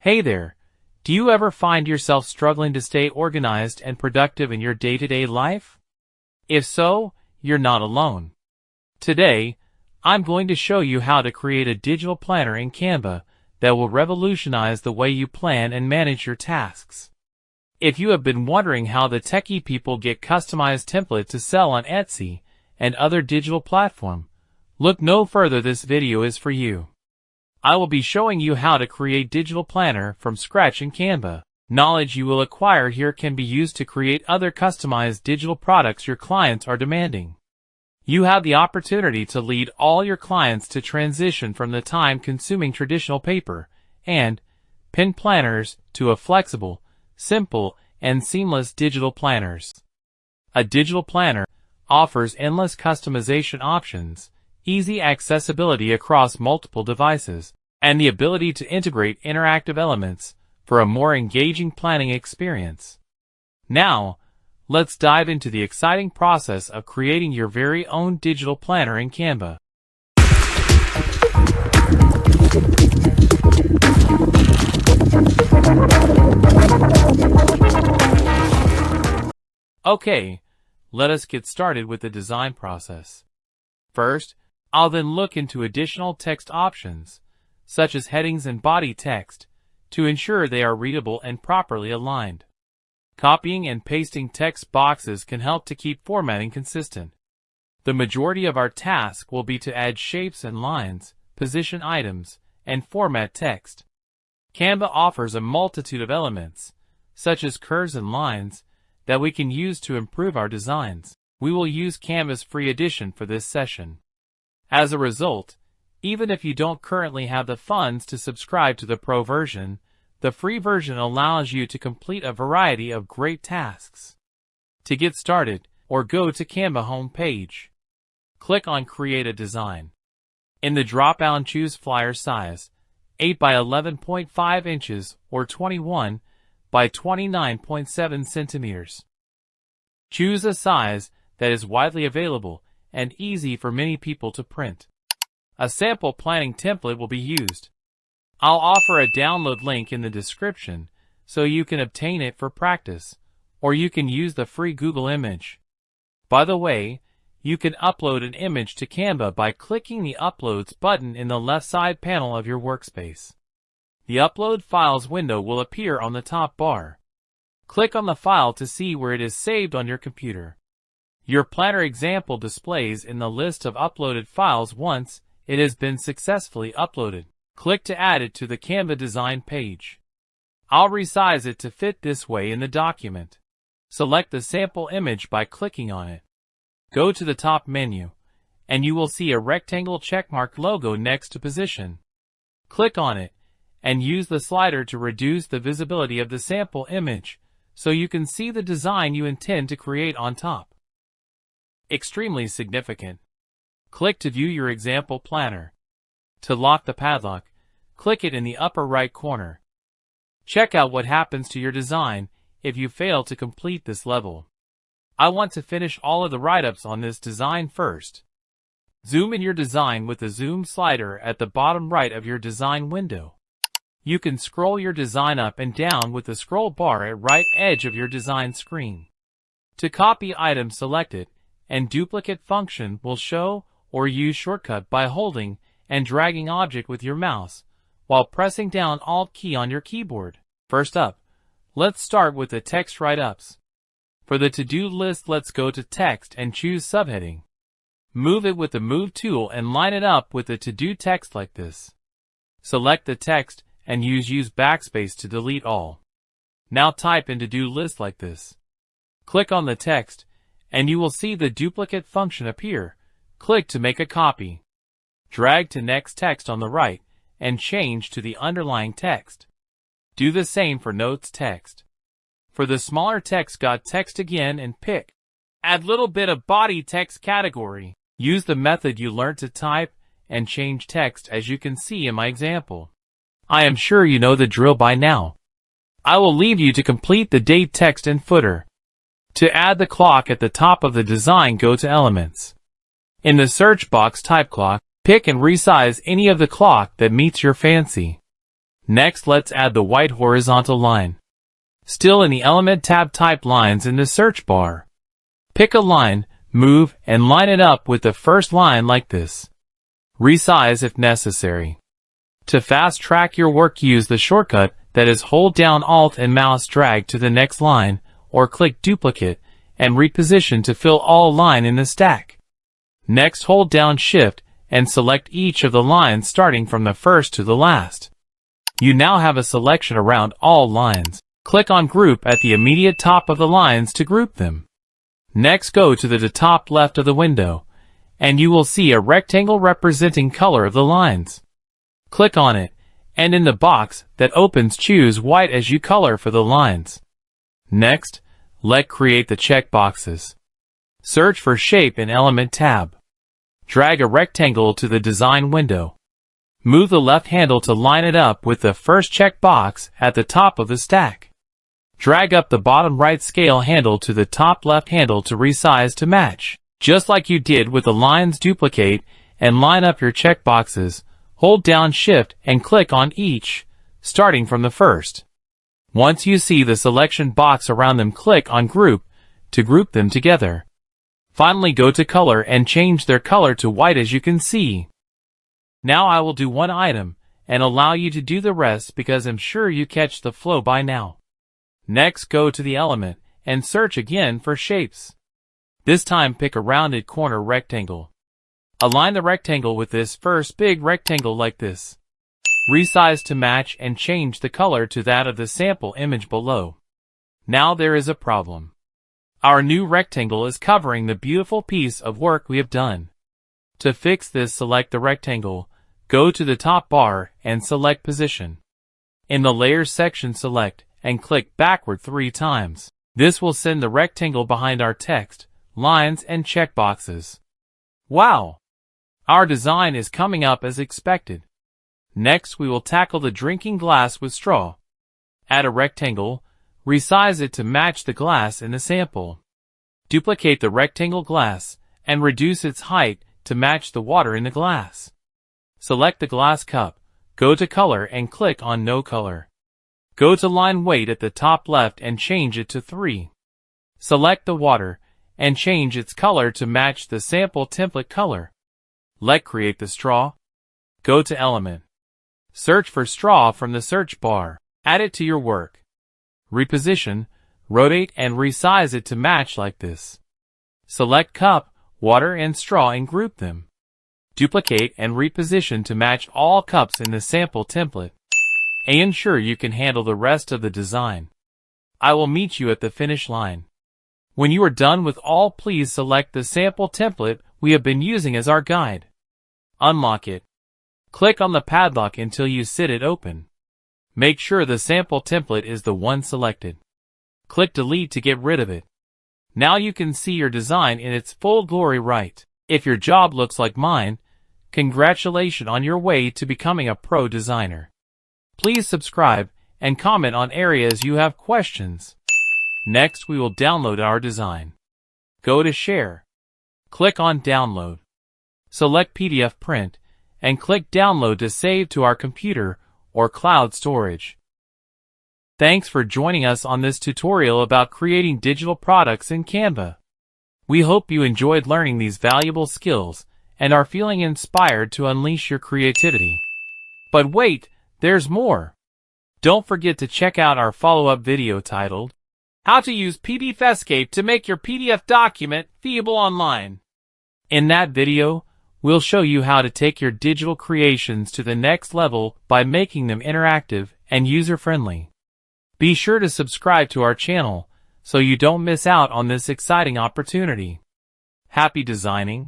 Hey there! Do you ever find yourself struggling to stay organized and productive in your day-to-day life? If so, you're not alone. Today, I'm going to show you how to create a digital planner in Canva that will revolutionize the way you plan and manage your tasks. If you have been wondering how the techie people get customized templates to sell on Etsy and other digital platforms, look no further. This video is for you. I will be showing you how to create digital planner from scratch in Canva. Knowledge you will acquire here can be used to create other customized digital products your clients are demanding. You have the opportunity to lead all your clients to transition from the time-consuming traditional paper and pen planners to a flexible, simple, and seamless digital planners. A digital planner offers endless customization options, easy accessibility across multiple devices, and the ability to integrate interactive elements for a more engaging planning experience. Now, let's dive into the exciting process of creating your very own digital planner in Canva. Okay, let us get started with the design process. First, I'll then look into additional text options, such as headings and body text, to ensure they are readable and properly aligned. Copying and pasting text boxes can help to keep formatting consistent. The majority of our task will be to add shapes and lines, position items, and format text. Canva offers a multitude of elements, such as curves and lines, that we can use to improve our designs. We will use Canva's free edition for this session. As a result, even if you don't currently have the funds to subscribe to the Pro version, the free version allows you to complete a variety of great tasks. To get started, or go to Canva homepage. Click on Create a Design. In the drop-down, choose flyer size, 8 by 11.5 inches or 21 by 29.7 centimeters. Choose a size that is widely available and easy for many people to print. A sample planning template will be used. I'll offer a download link in the description so you can obtain it for practice, or you can use the free Google image. By the way, you can upload an image to Canva by clicking the Uploads button in the left side panel of your workspace. The Upload Files window will appear on the top bar. Click on the file to see where it is saved on your computer. Your planner example displays in the list of uploaded files once it has been successfully uploaded. Click to add it to the Canva design page. I'll resize it to fit this way in the document. Select the sample image by clicking on it. Go to the top menu, and you will see a rectangle checkmark logo next to Position. Click on it, and use the slider to reduce the visibility of the sample image so you can see the design you intend to create on top. Extremely significant. Click to view your example planner. To lock the padlock, click it in the upper right corner. Check out what happens to your design if you fail to complete this level. I want to finish all of the write-ups on this design first. Zoom in your design with the zoom slider at the bottom right of your design window. You can scroll your design up and down with the scroll bar at right edge of your design screen. To copy item, select it, and duplicate function will show, or use shortcut by holding and dragging object with your mouse while pressing down Alt key on your keyboard. First up, let's start with the text write-ups. For the to-do list, let's go to Text and choose Subheading. Move it with the Move tool and line it up with the to-do text like this. Select the text and use backspace to delete all. Now type in to-do list like this. Click on the text, and you will see the duplicate function appear. Click to make a copy. Drag to next text on the right, and change to the underlying text. Do the same for notes text. For the smaller text, got text again and pick. Add little bit of body text category. Use the method you learned to type and change text as you can see in my example. I am sure you know the drill by now. I will leave you to complete the date text and footer. To add the clock at the top of the design, go to Elements. In the search box, type clock, pick and resize any of the clock that meets your fancy. Next, let's add the white horizontal line. Still in the Element tab, type lines in the search bar. Pick a line, move, and line it up with the first line like this. Resize if necessary. To fast track your work, use the shortcut that is hold down Alt and mouse drag to the next line, or click duplicate and reposition to fill all line in the stack. Next, hold down Shift and select each of the lines starting from the first to the last. You now have a selection around all lines. Click on Group at the immediate top of the lines to group them. Next, go to the top left of the window, and you will see a rectangle representing color of the lines. Click on it, and in the box that opens, choose white as you color for the lines. Next, let's create the checkboxes. Search for Shape in Element tab. Drag a rectangle to the Design window. Move the left handle to line it up with the first checkbox at the top of the stack. Drag up the bottom right scale handle to the top left handle to resize to match. Just like you did with the lines, duplicate and line up your checkboxes. Hold down Shift and click on each, starting from the first. Once you see the selection box around them, click on Group to group them together. Finally, go to Color and change their color to white as you can see. Now I will do one item and allow you to do the rest because I'm sure you catch the flow by now. Next, go to the element and search again for shapes. This time pick a rounded corner rectangle. Align the rectangle with this first big rectangle like this. Resize to match and change the color to that of the sample image below. Now there is a problem. Our new rectangle is covering the beautiful piece of work we have done. To fix this, select the rectangle, go to the top bar and select Position. In the Layers section, select and click backward 3 times. This will send the rectangle behind our text, lines, and checkboxes. Wow! Our design is coming up as expected. Next, we will tackle the drinking glass with straw. Add a rectangle, resize it to match the glass in the sample. Duplicate the rectangle glass and reduce its height to match the water in the glass. Select the glass cup, go to Color and click on No Color. Go to Line Weight at the top left and change it to 3. Select the water and change its color to match the sample template color. Let's create the straw. Go to Element. Search for straw from the search bar. Add it to your work. Reposition, rotate and resize it to match like this. Select cup, water and straw and group them. Duplicate and reposition to match all cups in the sample template. And ensure you can handle the rest of the design. I will meet you at the finish line. When you are done with all, please select the sample template we have been using as our guide. Unlock it. Click on the padlock until you see it open. Make sure the sample template is the one selected. Click Delete to get rid of it. Now you can see your design in its full glory. Right. If your job looks like mine, congratulations on your way to becoming a pro designer. Please subscribe and comment on areas you have questions. Next, we will download our design. Go to Share. Click on Download. Select PDF Print and click Download to save to our computer or cloud storage. Thanks for joining us on this tutorial about creating digital products in Canva. We hope you enjoyed learning these valuable skills and are feeling inspired to unleash your creativity. But wait, there's more. Don't forget to check out our follow-up video titled, How to Use PDFescape to Make Your PDF Document Viewable Online. In that video, we'll show you how to take your digital creations to the next level by making them interactive and user-friendly. Be sure to subscribe to our channel so you don't miss out on this exciting opportunity. Happy designing!